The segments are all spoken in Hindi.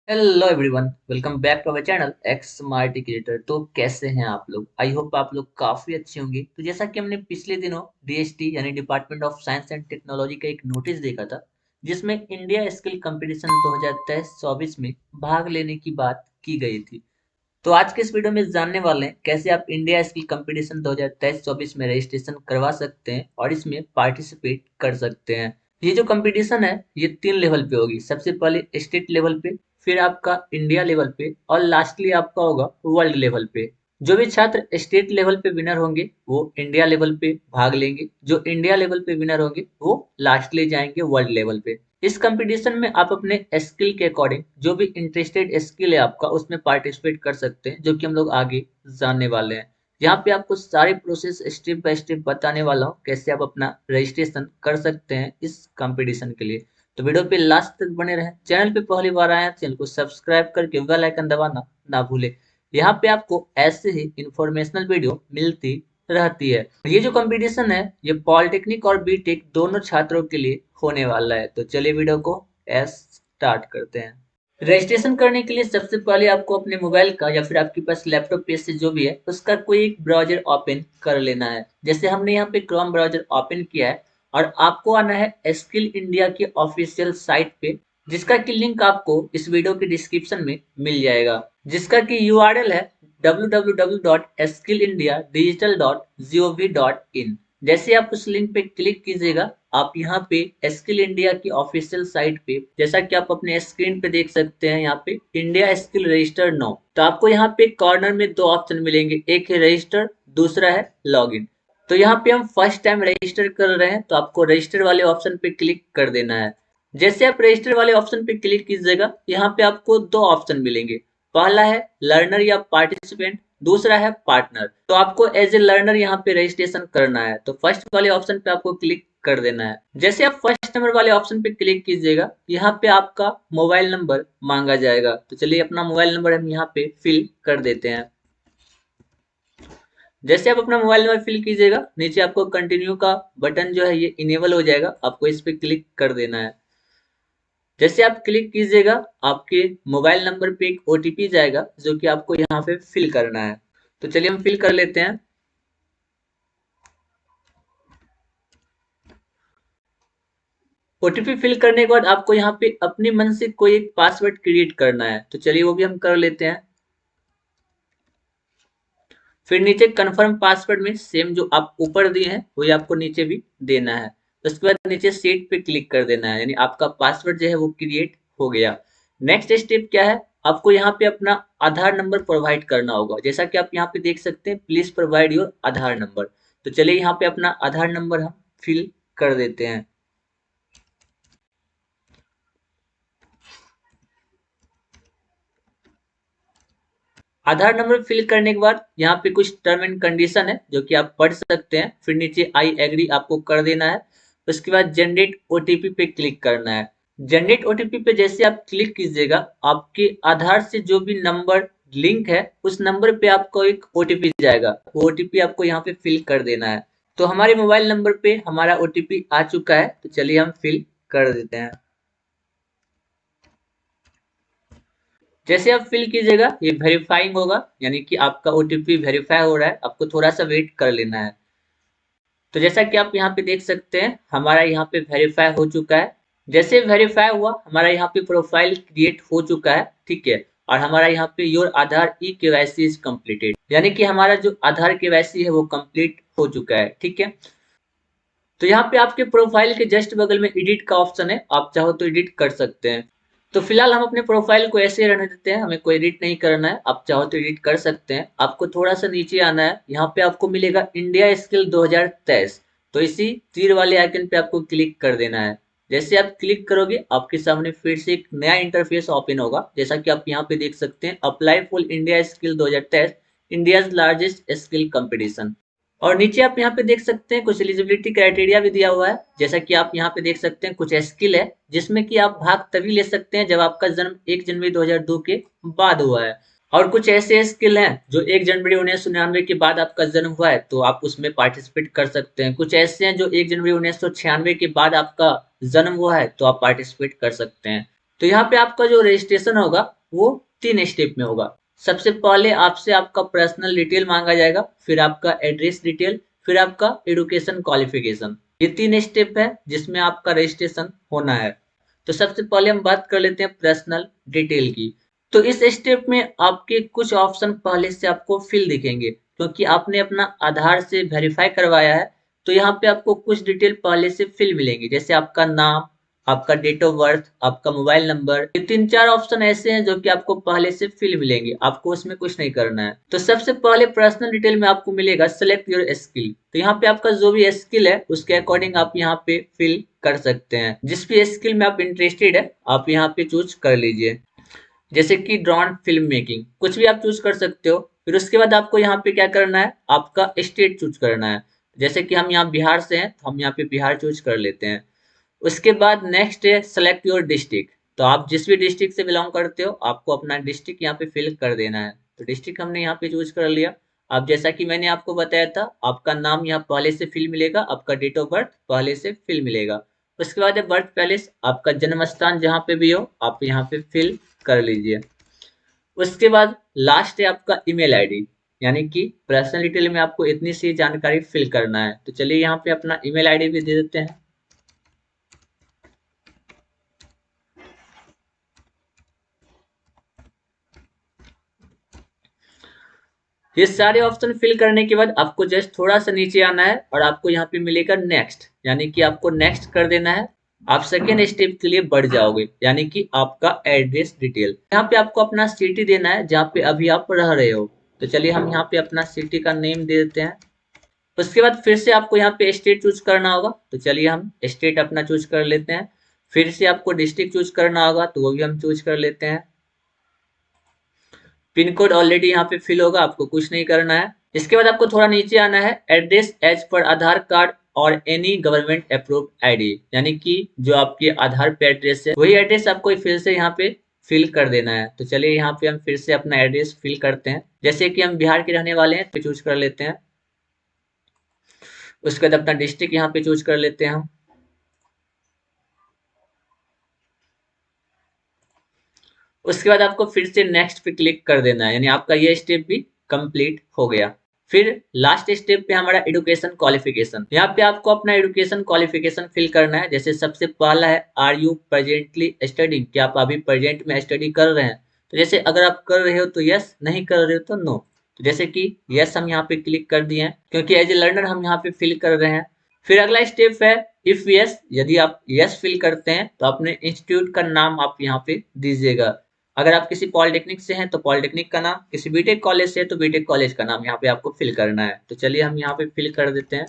Hello everyone, welcome back to our channel X smart creator. तो कैसे हैं आप लोग? आई होप आप लोग काफी अच्छे होंगे। तो जैसा कि हमने पिछले दिनों डीएसटी यानी department of science and technology का एक नोटिस देखा था, जिसमें इंडिया स्किल कंपटीशन 2023-24 में भाग लेने की बात की गई थी। तो आज के इस वीडियो में जानने वाले हैं कैसे आप इंडिया स्किल कंपटीशन 2023-24 में रजिस्ट्रेशन करवा सकते हैं और इसमें पार्टिसिपेट कर सकते हैं। ये जो कंपटीशन है ये 3 लेवल पे होगी। सबसे पहले स्टेट लेवल पे, फिर आपका इंडिया लेवल पे और लास्टली आपका होगा वर्ल्ड लेवल पे। जो भी छात्र स्टेट लेवल पे विनर होंगे वो इंडिया लेवल पे भाग लेंगे, जो इंडिया लेवल पे विनर होंगे वो लास्टली जाएंगे वर्ल्ड लेवल पे। इस कंपटीशन में आप अपने स्किल के अकॉर्डिंग जो भी इंटरेस्टेड स्किल है आपका उसमें पार्टिसिपेट कर सकते हैं, जो कि हम लोग आगे जानने वाले हैं। यहाँ पे आपको सारे प्रोसेस स्टेप बाय स्टेप बताने वाला हूँ कैसे आप अपना रजिस्ट्रेशन कर सकते हैं इस कंपटीशन के लिए। तो वीडियो पे लास्ट तक बने रहें। चैनल पे पहली बार आए हैं, चैनल को सब्सक्राइब करके बेल आइकन दबाना ना भूले। यहाँ पे आपको ऐसे ही इंफॉर्मेशनल वीडियो मिलती रहती है। ये जो कंपटीशन है ये पॉलिटेक्निक और बीटेक दोनों छात्रों के लिए होने वाला है। तो चलिए वीडियो को स्टार्ट करते हैं। रजिस्ट्रेशन करने के लिए सबसे पहले आपको अपने मोबाइल का या फिर आपके पास लैपटॉप पीसी जो भी है उसका कोई एक ब्राउजर ओपन कर लेना है। जैसे हमने यहाँ पे क्रोम ब्राउजर ओपन किया है और आपको आना है स्किल इंडिया की ऑफिशियल साइट पे, जिसका की लिंक आपको इस वीडियो के डिस्क्रिप्शन में मिल जाएगा, जिसका की यूआरएल है www.skillindiadigital.gov.in। जैसे आप उस लिंक पे क्लिक कीजिएगा आप यहाँ पे स्किल इंडिया की ऑफिशियल साइट पे, जैसा कि आप अपने स्क्रीन पे देख सकते हैं यहाँ पे इंडिया स्किल रजिस्टर नो। तो आपको यहाँ पे कॉर्नर में दो ऑप्शन मिलेंगे, एक है रजिस्टर, दूसरा है लॉगिन। तो यहाँ पे हम फर्स्ट टाइम रजिस्टर कर रहे हैं तो आपको रजिस्टर वाले ऑप्शन पे क्लिक कर देना है। जैसे आप रजिस्टर वाले ऑप्शन पे क्लिक कीजिएगा यहाँ पे आपको दो ऑप्शन मिलेंगे। पहला है लर्नर या पार्टिसिपेंट, दूसरा है पार्टनर। तो आपको एज ए लर्नर यहाँ पे रजिस्ट्रेशन करना है तो फर्स्ट वाले ऑप्शन पे आपको क्लिक कर देना है। जैसे आप फर्स्ट नंबर वाले ऑप्शन पे क्लिक कीजिएगा यहाँ पे आपका मोबाइल नंबर मांगा जाएगा। तो चलिए अपना मोबाइल नंबर हम यहाँ पे फिल कर देते हैं। जैसे आप अपना मोबाइल नंबर फिल कीजिएगा नीचे आपको कंटिन्यू का बटन जो है ये इनेबल हो जाएगा, आपको इस पे क्लिक कर देना है। जैसे आप क्लिक कीजिएगा आपके मोबाइल नंबर पे एक ओटीपी जाएगा जो कि आपको यहाँ पे फिल करना है। तो चलिए हम फिल कर लेते हैं। ओटीपी फिल करने के बाद आपको यहाँ पे अपने मन से कोई एक पासवर्ड क्रिएट करना है। तो चलिए वो भी हम कर लेते हैं। फिर नीचे कंफर्म पासवर्ड में सेम जो आप ऊपर दिए हैं वही आपको नीचे भी देना है। उसके बाद नीचे सेट पे क्लिक कर देना है, यानी आपका पासवर्ड जो है वो क्रिएट हो गया। नेक्स्ट स्टेप क्या है, आपको यहाँ पे अपना आधार नंबर प्रोवाइड करना होगा। जैसा कि आप यहाँ पे देख सकते हैं please provide your Aadhaar number. तो चलिए यहाँ पे अपना आधार नंबर हम फिल कर देते हैं। आधार नंबर फिल करने के बाद यहाँ पे कुछ टर्म एंड कंडीशन है जो कि आप पढ़ सकते हैं। फिर नीचे आई एग्री आपको कर देना है। उसके बाद जनरेट ओटीपी पे क्लिक करना है। जनरेट ओटीपी पे जैसे आप क्लिक कीजिएगा आपके आधार से जो भी नंबर लिंक है उस नंबर पे आपको एक ओटीपी जाएगा, वो ओटीपी आपको यहाँ पे फिल कर देना है। तो हमारे मोबाइल नंबर पे हमारा ओटीपी आ चुका है तो चलिए हम फिल कर देते हैं। जैसे आप फिल कीजिएगा ये वेरीफाइंग होगा, यानी कि आपका ओटीपी वेरीफाई हो रहा है, आपको थोड़ा सा वेट कर लेना है। तो जैसा कि आप यहाँ पे देख सकते हैं हमारा यहाँ पे वेरीफाई हो चुका है। जैसे वेरीफाई हुआ हमारा यहाँ पे प्रोफाइल क्रिएट हो चुका है, ठीक है। और हमारा यहाँ पे your Aadhaar e KYC is completed, यानी कि हमारा जो आधार केवाईसी है वो कंप्लीट हो चुका है, ठीक है। तो यहाँ पे आपके प्रोफाइल के जस्ट बगल में एडिट का ऑप्शन है, आप चाहो तो एडिट कर सकते हैं। तो फिलहाल हम अपने प्रोफाइल को ऐसे ही रहने देते हैं, हमें कोई एडिट नहीं करना है। आप चाहो तो एडिट कर सकते हैं। आपको थोड़ा सा नीचे आना है, यहाँ पे आपको मिलेगा इंडिया स्किल 2023। तो इसी तीर वाले आइकन पे आपको क्लिक कर देना है। जैसे आप क्लिक करोगे आपके सामने फिर से एक नया इंटरफेस ओपन होगा, जैसा कि आप यहाँ पे देख सकते हैं apply for India skill 2023 India largest skill competition. और नीचे आप यहाँ पे देख सकते हैं कुछ एलिजिबिलिटी क्राइटेरिया भी दिया हुआ है। जैसा कि आप यहाँ पे देख सकते हैं कुछ स्किल है जिसमें कि आप भाग तभी ले सकते हैं जब आपका जन्म 1 जनवरी 2002 के बाद हुआ है। और कुछ ऐसे स्किल हैं जो 1 जनवरी 1999 के बाद आपका जन्म हुआ है तो आप उसमें पार्टिसिपेट कर सकते हैं। कुछ ऐसे हैं जो 1 जनवरी 1996 के बाद आपका जन्म हुआ है तो आप पार्टिसिपेट कर सकते हैं। तो यहाँ पे आपका जो रजिस्ट्रेशन होगा वो 3 स्टेप में होगा। सबसे पहले आपसे आपका पर्सनल डिटेल मांगा जाएगा, फिर आपका एड्रेस डिटेल, फिर आपका एजुकेशन क्वालिफिकेशन। ये 3 स्टेप है जिसमें आपका रजिस्ट्रेशन होना है। तो सबसे पहले हम बात कर लेते हैं पर्सनल डिटेल की। तो इस स्टेप में आपके कुछ ऑप्शन पहले से आपको फिल दिखेंगे, क्योंकि आपने अपना आधार से वेरीफाई करवाया है। तो यहाँ पे आपको कुछ डिटेल पहले से फिल मिलेंगे, जैसे आपका नाम, आपका डेट ऑफ बर्थ, आपका मोबाइल नंबर। ये 3-4 ऑप्शन ऐसे हैं जो कि आपको पहले से फिल मिलेंगे, आपको उसमें कुछ नहीं करना है। तो सबसे पहले पर्सनल डिटेल में आपको मिलेगा सेलेक्ट योर स्किल। तो यहाँ पे आपका जो भी स्किल है उसके अकॉर्डिंग आप यहाँ पे फिल कर सकते हैं। जिस भी स्किल में आप इंटरेस्टेड है आप यहाँ पे चूज कर लीजिए। जैसे कि ड्रोन फिल्म मेकिंग, कुछ भी आप चूज कर सकते हो। फिर उसके बाद आपको यहाँ पे क्या करना है, आपका स्टेट चूज करना है। जैसे कि हम यहाँ बिहार से हैं तो हम यहाँ पे बिहार चूज कर लेते हैं। उसके बाद नेक्स्ट है सेलेक्ट योर डिस्ट्रिक्ट। तो आप जिस भी डिस्ट्रिक्ट से बिलोंग करते हो आपको अपना डिस्ट्रिक्ट यहाँ पे फिल कर देना है। तो डिस्ट्रिक्ट हमने यहाँ पे चूज कर लिया। अब जैसा कि मैंने आपको बताया था, आपका नाम यहाँ पहले से फिल मिलेगा, आपका डेट ऑफ बर्थ पहले से फिल मिलेगा। उसके बाद है बर्थ पैलेस, आपका जन्म स्थान जहाँ पे भी हो आप यहाँ पे फिल कर लीजिए। उसके बाद लास्ट है आपका ईमेल आईडी, यानी कि पर्सनल डिटेल में आपको इतनी सी जानकारी फिल करना है। तो चलिए यहाँ पे अपना ईमेल आईडी भी दे देते हैं। ये सारे ऑप्शन फिल करने के बाद आपको जस्ट थोड़ा सा नीचे आना है और आपको यहाँ पे मिलेगा नेक्स्ट, यानी कि आपको नेक्स्ट कर देना है। आप सेकेंड स्टेप के लिए बढ़ जाओगे, यानी कि आपका एड्रेस डिटेल। यहाँ पे आपको अपना सिटी देना है जहाँ पे अभी आप रह रहे हो। तो चलिए हम यहाँ पे अपना सिटी का नेम दे देते हैं। उसके बाद फिर से आपको यहाँ पे स्टेट चूज करना होगा। तो चलिए हम स्टेट अपना चूज कर लेते हैं। फिर से आपको डिस्ट्रिक्ट चूज करना होगा, तो वो भी हम चूज कर लेते हैं। पिन कोड ऑलरेडी यहाँ पे फिल होगा, आपको कुछ नहीं करना है। इसके बाद आपको थोड़ा नीचे आना है, एड्रेस एज पर आधार कार्ड और एनी गवर्नमेंट अप्रूव्ड आईडी, यानी कि जो आपके आधार पे एड्रेस है वही एड्रेस आपको फिर से यहाँ पे फिल कर देना है। तो चलिए यहाँ पे हम फिर से अपना एड्रेस फिल करते हैं। जैसे कि हम बिहार के रहने वाले हैं तो चूज कर लेते हैं। उसके बाद अपना डिस्ट्रिक्ट यहाँ पे चूज कर लेते हैं हम। उसके बाद आपको फिर से नेक्स्ट पे क्लिक कर देना है, यानी आपका ये स्टेप भी कंप्लीट हो गया। फिर लास्ट स्टेप पे हमारा एजुकेशन क्वालिफिकेशन। यहाँ पे आपको अपना एजुकेशन क्वालिफिकेशन फिल करना है। जैसे सबसे पहला है आर यू प्रेजेंटली स्टडिंग, क्या आप अभी प्रेजेंट में स्टडी कर रहे हैं। तो जैसे अगर आप कर रहे हो तो यस, नहीं कर रहे हो तो नो। तो जैसे कि यस हम यहाँ पे क्लिक कर दिए हैं, क्योंकि एज ए लर्नर हम यहाँ पे फिल कर रहे हैं। फिर अगला स्टेप है इफ यस, यदि आप यस फिल करते हैं तो अपने इंस्टीट्यूट का नाम आप यहाँ पे दीजिएगा। अगर आप किसी पॉलिटेक्निक से हैं तो पॉलिटेक्निक का नाम, किसी बीटेक कॉलेज से है तो बीटेक कॉलेज का नाम यहाँ पे आपको फिल करना है। तो चलिए हम यहाँ पे फिल कर देते हैं।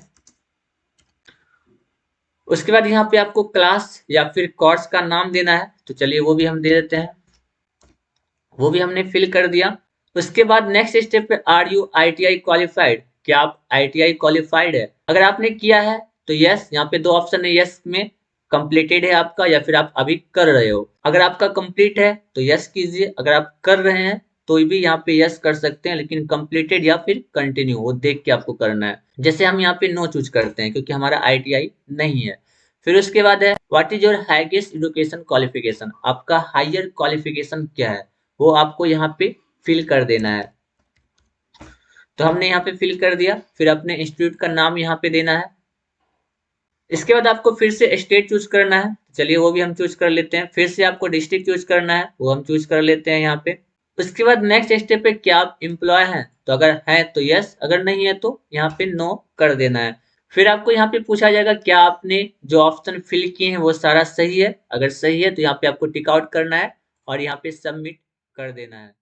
उसके बाद यहाँ पे आपको क्लास या फिर कोर्स का नाम देना है। तो चलिए वो भी हम दे देते हैं, वो भी हमने फिल कर दिया। उसके बाद नेक्स्ट स्टेप पे आर यू आईटीआई क्वालिफाइड, क्या आप आईटीआई क्वालिफाइड है। अगर आपने किया है तो यस, यहाँ पे दो ऑप्शन है, यस में कंप्लीटेड है आपका या फिर आप अभी कर रहे हो। अगर आपका कंप्लीट है तो यस कीजिए, अगर आप कर रहे हैं तो भी यहाँ पे यस कर सकते हैं, लेकिन कंप्लीटेड या फिर कंटिन्यू वो देख के आपको करना है। जैसे हम यहाँ पे नो चूज करते हैं क्योंकि हमारा आईटीआई नहीं है। फिर उसके बाद है what is your highest education qualification, आपका हायर क्वालिफिकेशन क्या है वो आपको यहाँ पे फिल कर देना है। तो हमने यहाँ पे फिल कर दिया। फिर अपने इंस्टीट्यूट का नाम यहाँ पे देना है। इसके बाद आपको फिर से स्टेट चूज करना है। चलिए वो भी हम चूज कर लेते हैं। फिर से आपको डिस्ट्रिक्ट चूज करना है, वो हम चूज कर लेते हैं यहाँ पे। उसके बाद नेक्स्ट स्टेप पे क्या आप एम्प्लॉय हैं, तो अगर है तो यस, अगर नहीं है तो यहाँ पे नो कर देना है। फिर आपको यहाँ पे पूछा जाएगा क्या आपने जो ऑप्शन फिल किए हैं वो सारा सही है। अगर सही है तो यहाँ पे आपको टिक आउट करना है और यहाँ पे सबमिट कर देना है।